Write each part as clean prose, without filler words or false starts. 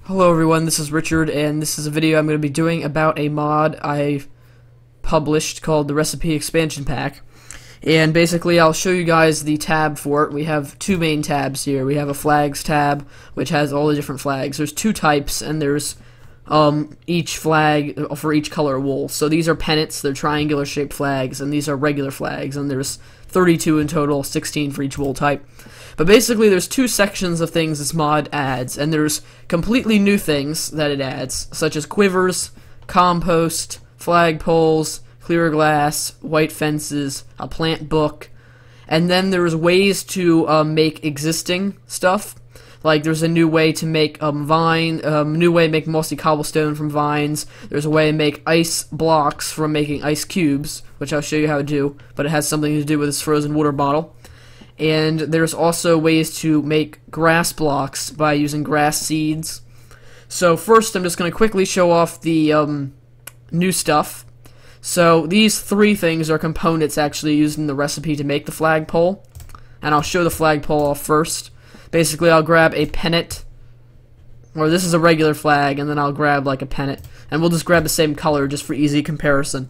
Hello everyone, this is Richard, and this is a video I'm going to be doing about a mod I published called the Recipe Expansion Pack. And basically I'll show you guys the tab for it. We have two main tabs here. We have a flags tab, which has all the different flags. There's two types, and there's each flag for each color of wool. So these are pennants, they're triangular shaped flags, and these are regular flags, and there's 32 in total, 16 for each wool type. But basically there's two sections of things this mod adds, and there's completely new things that it adds, such as Quivers, Compost, Flagpoles, clear glass, white fences, a plant book, and then there's ways to make existing stuff. Like there's a new way to make new way to make mossy cobblestone from vines. There's a way to make ice blocks from making ice cubes, which I'll show you how to do, but it has something to do with this frozen water bottle. And there's also ways to make grass blocks by using grass seeds. So first I'm just going to quickly show off the new stuff. So these three things are components actually used in the recipe to make the flagpole. And I'll show the flagpole off first. Basically I'll grab a pennant, or this is a regular flag, and then I'll grab like a pennant. And we'll just grab the same color just for easy comparison.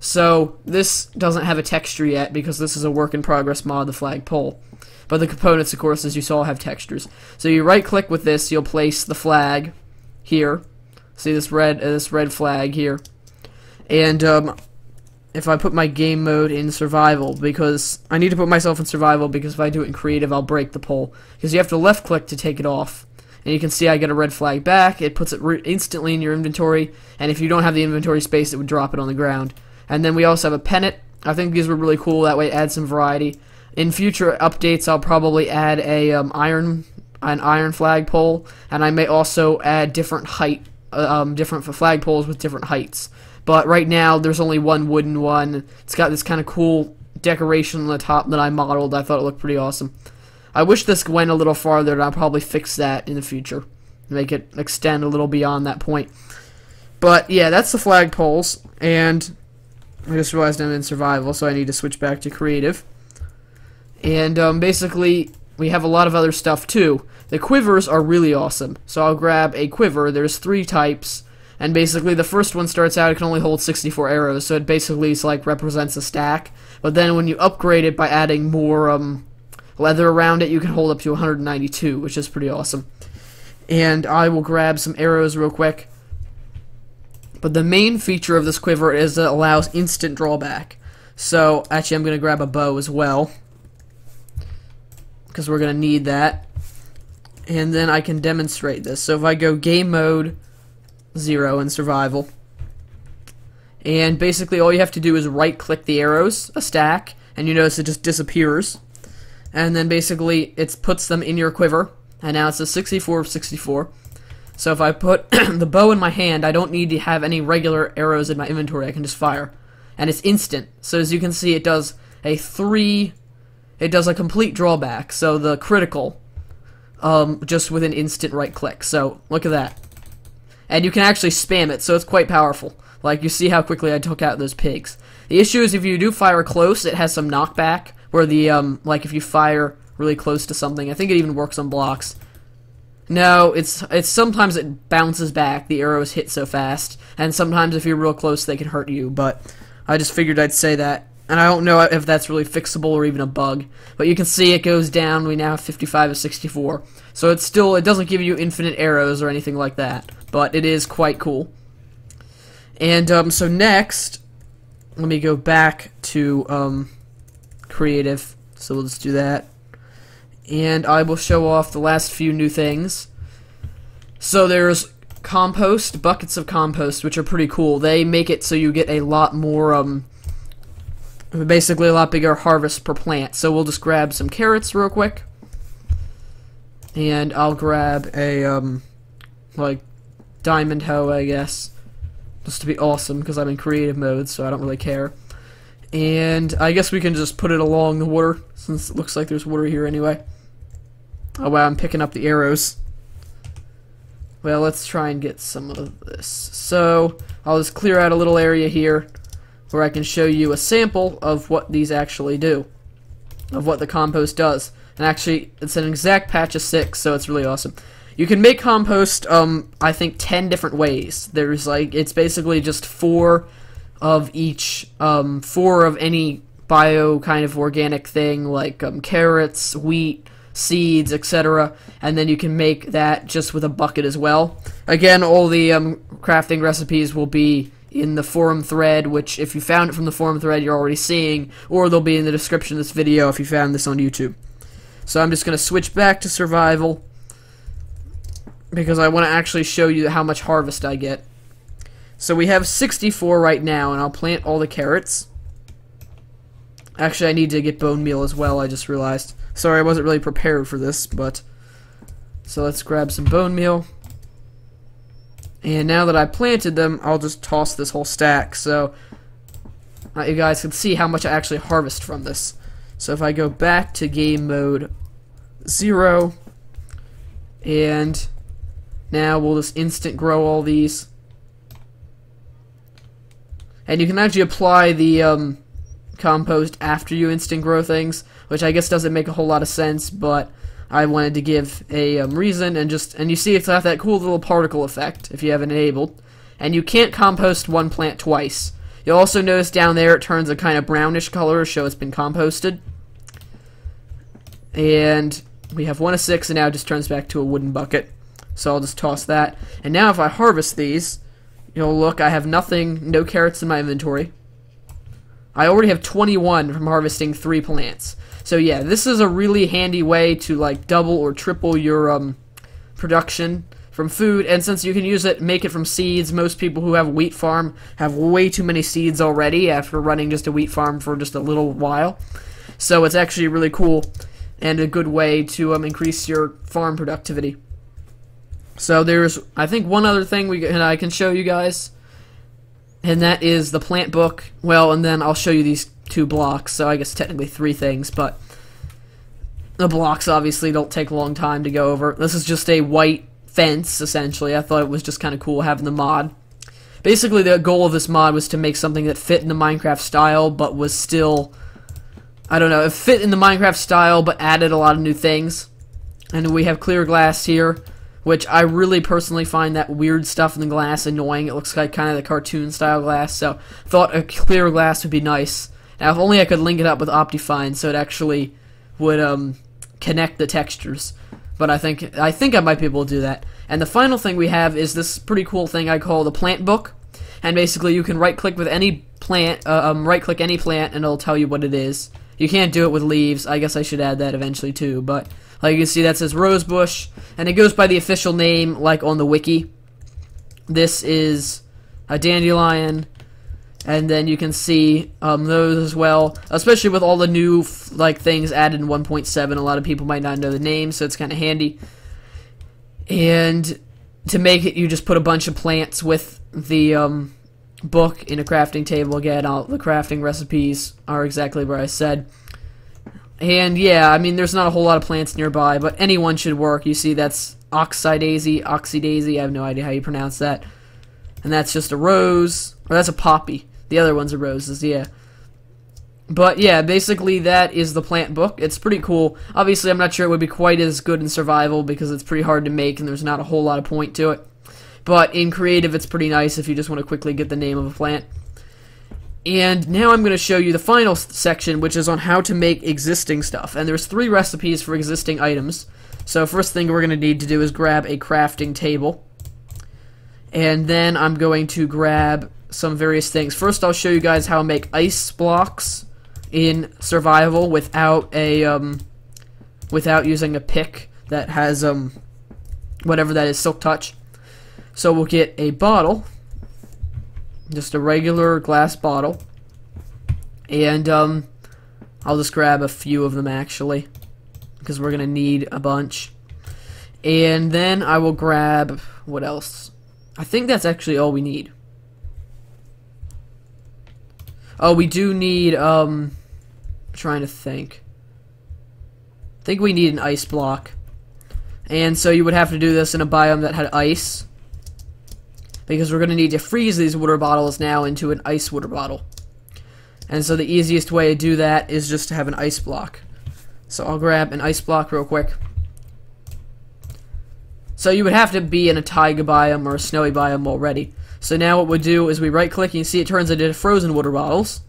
So this doesn't have a texture yet because this is a work in progress mod, the flagpole. But the components, of course, as you saw, have textures. So you right click with this, you'll place the flag here. See this red flag here. And if I put my game mode in survival, because I need to put myself in survival because if I do it in creative I'll break the pole. Because you have to left click to take it off. And you can see I get a red flag back, it puts it instantly in your inventory, and if you don't have the inventory space it would drop it on the ground. And then we also have a pennant. I think these were really cool, that way it adds some variety. In future updates I'll probably add an iron flagpole, and I may also add different different flagpoles with different heights. But right now there's only one wooden one. It's got this kind of cool decoration on the top that I modeled. I thought it looked pretty awesome. I wish this went a little farther, and I'll probably fix that in the future. Make it extend a little beyond that point. But yeah, that's the flagpoles, and I just realized I'm in survival, so I need to switch back to creative. And basically, we have a lot of other stuff too. The quivers are really awesome. So I'll grab a quiver. There's three types. And basically, the first one starts out, it can only hold 64 arrows, so it basically is like represents a stack. But then when you upgrade it by adding more leather around it, you can hold up to 192, which is pretty awesome. And I will grab some arrows real quick. But the main feature of this quiver is that it allows instant drawback. So, actually I'm going to grab a bow as well, because we're going to need that. And then I can demonstrate this. So if I go game mode 0 in survival, and basically all you have to do is right click the arrows, a stack, and you notice it just disappears. And then basically it puts them in your quiver, and now it's a 64 of 64. So if I put the bow in my hand, I don't need to have any regular arrows in my inventory. I can just fire. And it's instant. So as you can see, it does a complete drawback. So the critical, just with an instant right click. So look at that. And you can actually spam it, so it's quite powerful. Like, you see how quickly I took out those pigs. The issue is if you do fire close, it has some knockback, where the, like if you fire really close to something, I think it even works on blocks. No, it's sometimes it bounces back, the arrows hit so fast, and sometimes if you're real close they can hurt you, but I just figured I'd say that. And I don't know if that's really fixable or even a bug, but you can see it goes down. We now have 55 of 64. So it doesn't give you infinite arrows or anything like that, but it is quite cool. And so next, let me go back to creative. So we'll just do that. And I will show off the last few new things. So there's compost, buckets of compost, which are pretty cool. They make it so you get a lot more, basically a lot bigger harvest per plant. So we'll just grab some carrots real quick. And I'll grab a, like, diamond hoe, I guess. Just to be awesome, because I'm in creative mode, so I don't really care. And I guess we can just put it along the water, since it looks like there's water here anyway. Oh wow, I'm picking up the arrows. Well, let's try and get some of this. So, I'll just clear out a little area here where I can show you a sample of what these actually do. Of what the compost does. And actually, it's an exact patch of 6, so it's really awesome. You can make compost, I think 10 different ways. There's like, it's basically just 4 of each, 4 of any bio kind of organic thing, like carrots, wheat, seeds, etc. And then you can make that just with a bucket as well. Again, all the crafting recipes will be in the forum thread, which if you found it from the forum thread, you're already seeing, or they'll be in the description of this video if you found this on YouTube. So I'm just going to switch back to survival, because I want to actually show you how much harvest I get. So we have 64 right now, and I'll plant all the carrots. Actually, I need to get bone meal as well, I just realized. Sorry, I wasn't really prepared for this, but... So let's grab some bone meal. And now that I planted them, I'll just toss this whole stack, so... you guys can see how much I actually harvest from this. So if I go back to game mode 0, and now we'll just instant grow all these. And you can actually apply the compost after you instant grow things, which I guess doesn't make a whole lot of sense, but I wanted to give a reason, and you see it's got that cool little particle effect if you have it enabled. And you can't compost one plant twice. You'll also notice down there it turns a kind of brownish color to show it's been composted. And we have 1 of 6, and now it just turns back to a wooden bucket. So I'll just toss that. And now if I harvest these, you'll look, I have nothing, no carrots in my inventory. I already have 21 from harvesting 3 plants. So yeah, this is a really handy way to like double or triple your production from food, and since you can use it, make it from seeds. Most people who have a wheat farm have way too many seeds already after running just a wheat farm for just a little while. So it's actually really cool and a good way to increase your farm productivity. So there's, I think, one other thing I can show you guys, and that is the plant book. Well, and then I'll show you these 2 blocks, so I guess technically 3 things, but the blocks obviously don't take a long time to go over. This is just a white fence, essentially. I thought it was just kind of cool having the mod. Basically, the goal of this mod was to make something that fit in the Minecraft style, but was still, I don't know, it fit in the Minecraft style, but added a lot of new things. And we have clear glass here, which I really personally find that weird stuff in the glass annoying. It looks like kind of the cartoon style glass, so thought a clear glass would be nice. Now, if only I could link it up with Optifine so it actually would connect the textures. But I think I might be able to do that. And the final thing we have is this pretty cool thing I call the plant book. And basically you can right-click with any plant, right-click any plant, and it'll tell you what it is. You can't do it with leaves. I guess I should add that eventually too. But like you can see, that says rosebush, and it goes by the official name, like on the wiki. This is a dandelion. And then you can see those as well, especially with all the new things added in 1.7. A lot of people might not know the name, so it's kind of handy. And to make it, you just put a bunch of plants with the book in a crafting table. Again, the crafting recipes are exactly where I said. And yeah, I mean, there's not a whole lot of plants nearby, but any one should work. You see, that's oxydaisy. I have no idea how you pronounce that. And that's just a rose, or that's a poppy. The other ones are roses, yeah. But yeah, basically that is the plant book. It's pretty cool. Obviously, I'm not sure it would be quite as good in survival because it's pretty hard to make and there's not a whole lot of point to it. But in creative, it's pretty nice if you just want to quickly get the name of a plant. And now I'm going to show you the final section, which is on how to make existing stuff. And there's 3 recipes for existing items. So first thing we're going to need to do is grab a crafting table. And then I'm going to grab some various things. First, I'll show you guys how to make ice blocks in survival without using a pick that has whatever that is, silk touch. So we'll get a bottle, just a regular glass bottle, and I'll just grab a few of them actually, because we're gonna need a bunch. And then I will grab, what else? I think that's actually all we need. Oh, we do need, trying to think. I think we need an ice block. And so you would have to do this in a biome that had ice, because we're going to need to freeze these water bottles now into an ice water bottle. And so the easiest way to do that is just to have an ice block. So I'll grab an ice block real quick. So you would have to be in a taiga biome or a snowy biome already. So now what we do is we right click and you see it turns into frozen water bottles.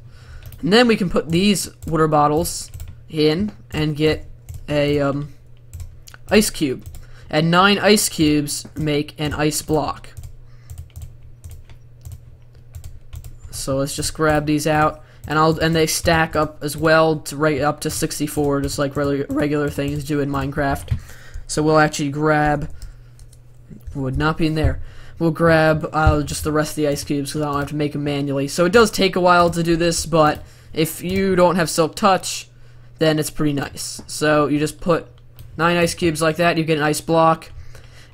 And then we can put these water bottles in and get a ice cube. And 9 ice cubes make an ice block. So let's just grab these out, and they stack up as well to right up to 64, just like regular things do in Minecraft. So we'll actually grab, would not be in there. We'll grab just the rest of the ice cubes because I don't have to make them manually. So it does take a while to do this, but if you don't have Silk Touch, then it's pretty nice. So you just put 9 ice cubes like that, you get an ice block.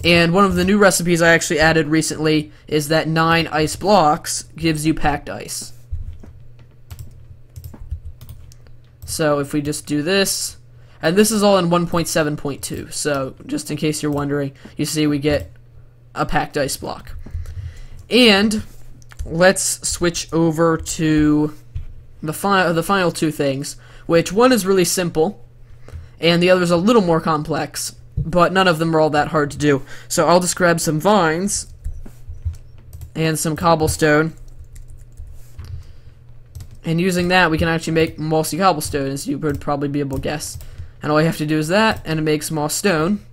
And one of the new recipes I actually added recently is that 9 ice blocks gives you packed ice. So if we just do this, and this is all in 1.7.2, so just in case you're wondering, you see we get a packed ice block. And let's switch over to the final 2 things, which one is really simple, and the other is a little more complex. But none of them are all that hard to do. So I'll just grab some vines and some cobblestone. And using that, we can actually make mossy cobblestone, as you would probably be able to guess. And all you have to do is that, and it makes moss stone.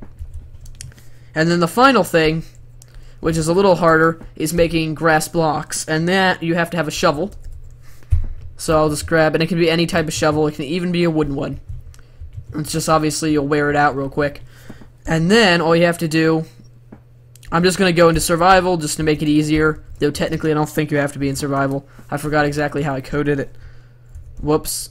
And then the final thing, which is a little harder, is making grass blocks. And that, you have to have a shovel. So I'll just grab, and it can be any type of shovel. It can even be a wooden one. It's just obviously you'll wear it out real quick. And then all you have to do, I'm just going to go into survival just to make it easier, though technically I don't think you have to be in survival. I forgot exactly how I coded it. Whoops.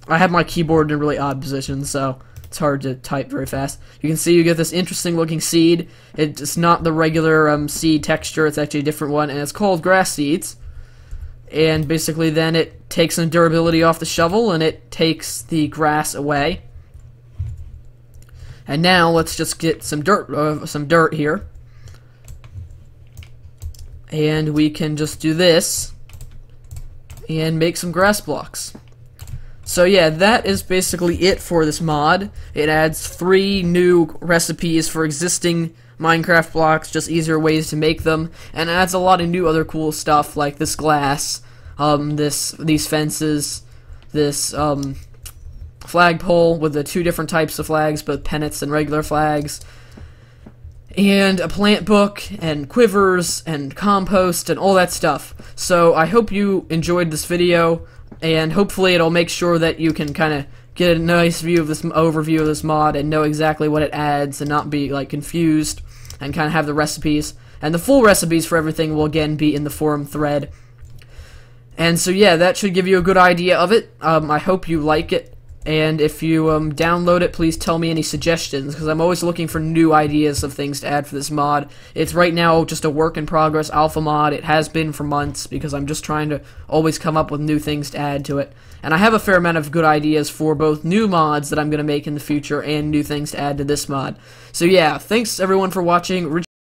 I have my keyboard in a really odd position, so it's hard to type very fast. You can see you get this interesting looking seed. It's not the regular seed texture, it's actually a different one, and it's called grass seeds. And basically then it takes some durability off the shovel and it takes the grass away. And now let's just get some dirt here, and we can just do this and make some grass blocks. So yeah, that is basically it for this mod. It adds 3 new recipes for existing Minecraft blocks, just easier ways to make them, and it adds a lot of new other cool stuff like this glass, these fences, this flagpole with the 2 different types of flags, both pennants and regular flags, and a plant book, and quivers, and compost, and all that stuff. So I hope you enjoyed this video, and hopefully it'll make sure that you can kind of get a nice view of this overview of this mod and know exactly what it adds and not be like confused, and kind of have the recipes. And the full recipes for everything will again be in the forum thread. And so yeah, that should give you a good idea of it. I hope you like it. And if you download it, please tell me any suggestions, because I'm always looking for new ideas of things to add for this mod. It's right now just a work-in-progress alpha mod. It has been for months, because I'm just trying to always come up with new things to add to it. And I have a fair amount of good ideas for both new mods that I'm going to make in the future and new things to add to this mod. So yeah, thanks everyone for watching.